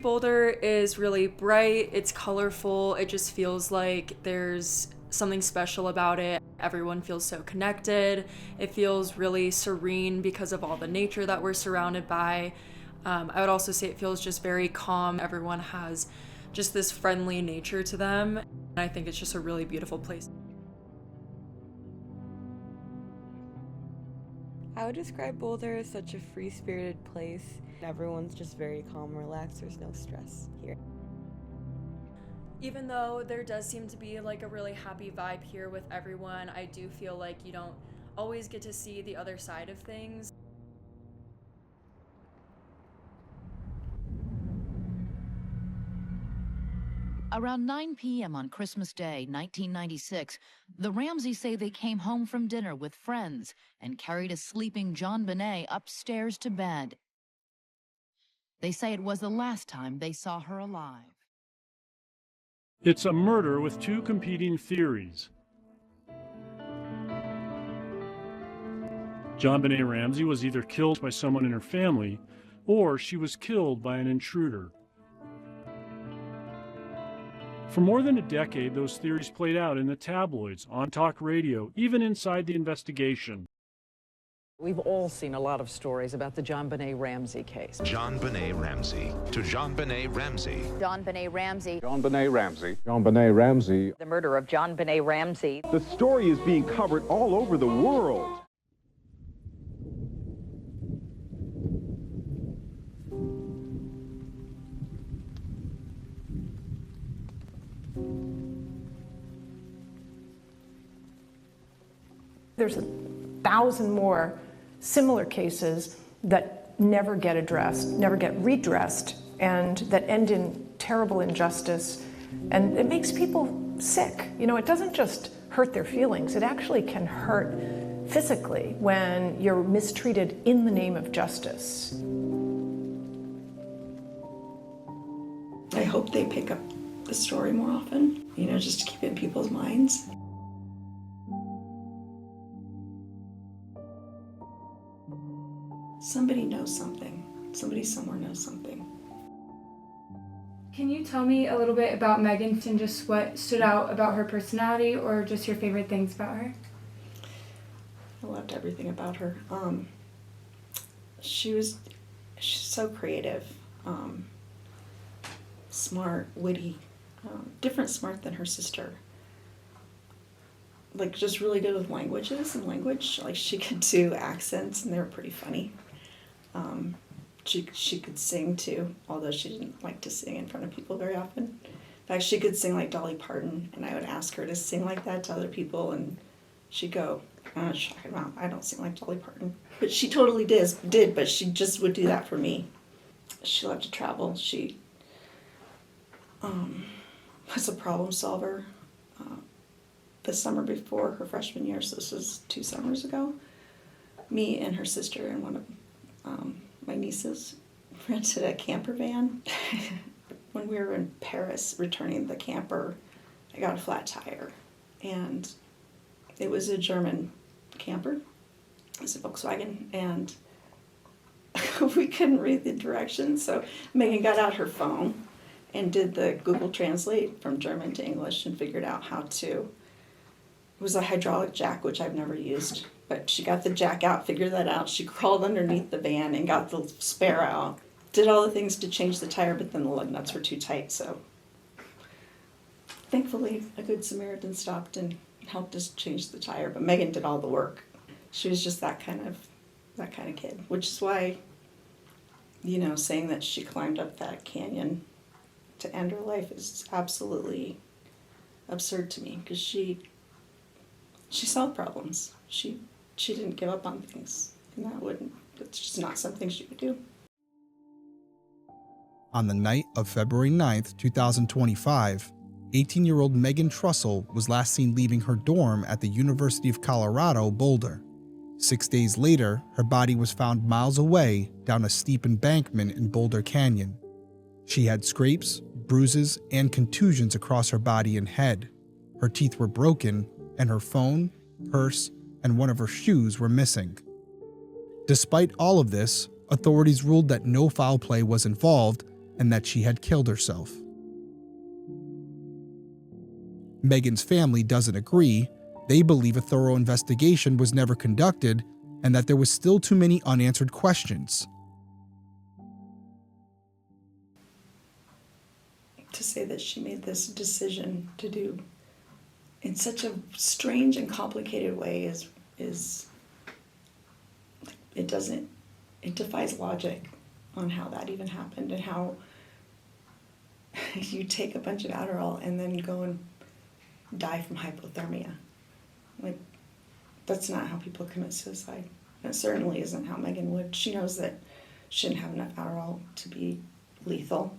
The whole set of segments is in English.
Boulder is really bright, it's colorful, it just feels like there's something special about it. Everyone feels so connected. It feels really serene because of all the nature that we're surrounded by. I would also say it feels just very calm. Everyone has just this friendly nature to them. And I think it's just a really beautiful place. I would describe Boulder as such a free-spirited place. Everyone's just very calm and relaxed. There's no stress here. Even though there does seem to be like a really happy vibe here with everyone, I do feel like you don't always get to see the other side of things. Around 9 p.m. on Christmas Day, 1996, the Ramseys say they came home from dinner with friends and carried a sleeping JonBenet upstairs to bed. They say it was the last time they saw her alive. It's a murder with two competing theories. JonBenet Ramsey was either killed by someone in her family, or she was killed by an intruder. For more than a decade, those theories played out in the tabloids, on talk radio, even inside the investigation. We've all seen a lot of stories about the JonBenet Ramsey case. JonBenet Ramsey to JonBenet Ramsey. JonBenet Ramsey. JonBenet Ramsey. JonBenet Ramsey. The murder of JonBenet Ramsey. The story is being covered all over the world. There's 1,000 more similar cases that never get addressed, never get redressed, and that end in terrible injustice. And it makes people sick. You know, it doesn't just hurt their feelings, it actually can hurt physically when you're mistreated in the name of justice. I hope they pick up the story more often, you know, just to keep it in people's minds. Somebody knows something. Somebody somewhere knows something. Can you tell me a little bit about Megan and just what stood out about her personality or just your favorite things about her? I loved everything about her. She's so creative, smart, witty, different smart than her sister. Like just really good with languages and language. Like she could do accents and they were pretty funny. She could sing too, although she didn't like to sing in front of people very often. In fact, she could sing like Dolly Parton, and I would ask her to sing like that to other people, and she'd go, "Mom, I don't sing like Dolly Parton." But she totally did, but she just would do that for me. She loved to travel. She was a problem solver. The summer before her freshman year, so this was 2 summers ago, me and her sister and one of my nieces rented a camper van. When we were in Paris returning the camper, I got a flat tire, and it was a German camper. It was a Volkswagen, and we couldn't read the directions, so Megan got out her phone and did the Google Translate from German to English and figured out how to. It was a hydraulic jack, which I've never used, but she got the jack out, figured that out. She crawled underneath the van and got the spare out. Did all the things to change the tire, but then the lug nuts were too tight, so thankfully a good Samaritan stopped and helped us change the tire, but Megan did all the work. She was just that kind of kid, which is why, you know, saying that she climbed up that canyon to end her life is absolutely absurd to me, because she solved problems. She didn't give up on things, and that's just not something she would do. On the night of February 9th, 2025, 18-year-old Megan Trussell was last seen leaving her dorm at the University of Colorado Boulder. 6 days later, her body was found miles away down a steep embankment in Boulder Canyon. She had scrapes, bruises, and contusions across her body and head. Her teeth were broken, and her phone, purse, and one of her shoes were missing. Despite all of this, authorities ruled that no foul play was involved and that she had killed herself. Megan's family doesn't agree. They believe a thorough investigation was never conducted and that there was still too many unanswered questions. To say that she made this decision to do in such a strange and complicated way is it defies logic on how that even happened and how you take a bunch of Adderall and then go and die from hypothermia. Like, that's not how people commit suicide. It certainly isn't how Megan would. She knows that she didn't have enough Adderall to be lethal.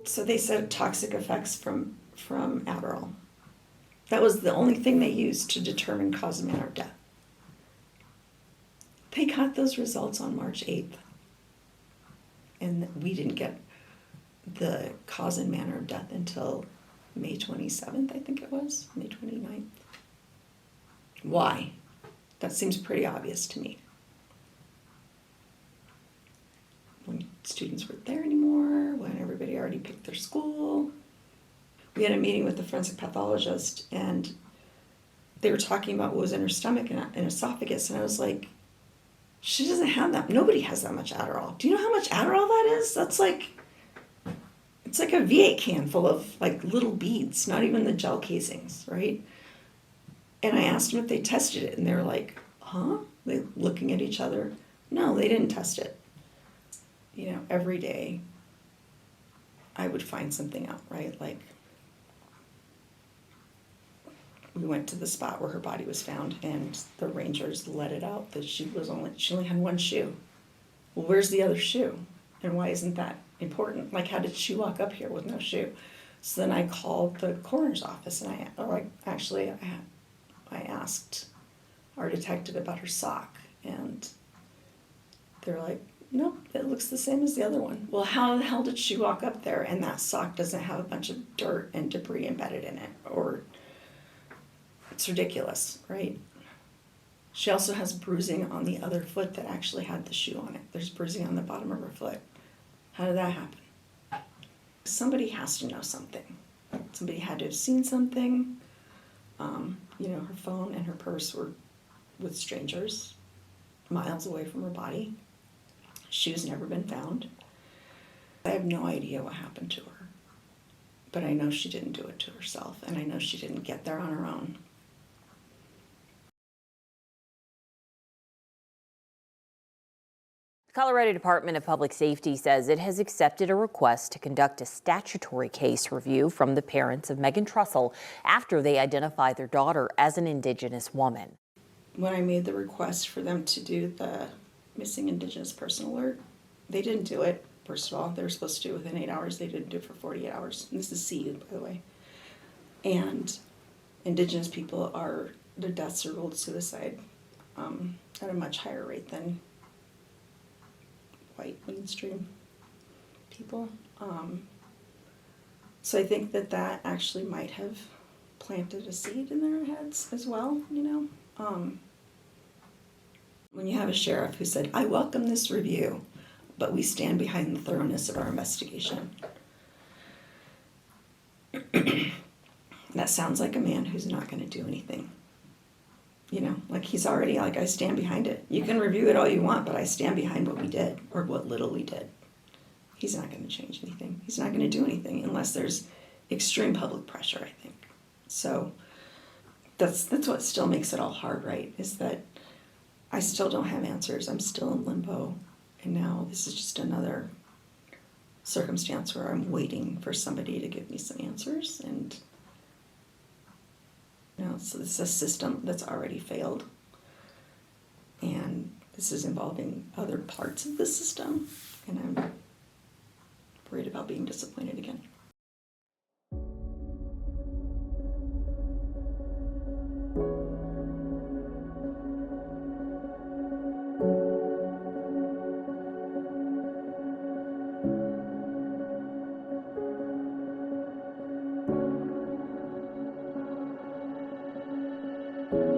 So they said toxic effects from Adderall. That was the only thing they used to determine cause and manner of death. They got those results on March 8th. And we didn't get the cause and manner of death until May 27th, I think it was, May 29th. Why? That seems pretty obvious to me. When students weren't there anymore, when everybody already picked their school. We had a meeting with the forensic pathologist, and they were talking about what was in her stomach and esophagus, and I was like, she doesn't have that. Nobody has that much Adderall. Do you know how much Adderall that is? That's like, it's like a V8 can full of like little beads, not even the gel casings, right? And I asked them if they tested it, and they were like, huh? They looking at each other. No, they didn't test it. You know, every day I would find something out, right? Like, we went to the spot where her body was found, and the rangers let it out that she only had one shoe. Well, where's the other shoe? And why isn't that important? Like, how did she walk up here with no shoe? So then I called the coroner's office, and I asked our detective about her sock, and they're like, nope, it looks the same as the other one. Well, how the hell did she walk up there and that sock doesn't have a bunch of dirt and debris embedded in it? Or it's ridiculous, right? She also has bruising on the other foot that actually had the shoe on it. There's bruising on the bottom of her foot. How did that happen? Somebody has to know something. Somebody had to have seen something. Her phone and her purse were with strangers, miles away from her body. Shoe's never been found. I have no idea what happened to her, but I know she didn't do it to herself, and I know she didn't get there on her own. The Colorado Department of Public Safety says it has accepted a request to conduct a statutory case review from the parents of Megan Trussell after they identified their daughter as an Indigenous woman. When I made the request for them to do the missing Indigenous person alert, they didn't do it. First of all, they were supposed to do it within 8 hours. They didn't do it for 48 hours. And this is CU, by the way. And Indigenous people their deaths are ruled suicide at a much higher rate than white mainstream people. So I think that actually might have planted a seed in their heads as well, When you have a sheriff who said, I welcome this review, but we stand behind the thoroughness of our investigation. That sounds like a man who's not going to do anything. Like he's already like, I stand behind it. You can review it all you want, but I stand behind what we did, or what little we did. He's not going to change anything. He's not going to do anything unless there's extreme public pressure, I think. So that's what still makes it all hard, right? Is that I still don't have answers. I'm still in limbo. And now this is just another circumstance where I'm waiting for somebody to give me some answers. And so this is a system that's already failed. And this is involving other parts of the system. And I'm worried about being disappointed again. News.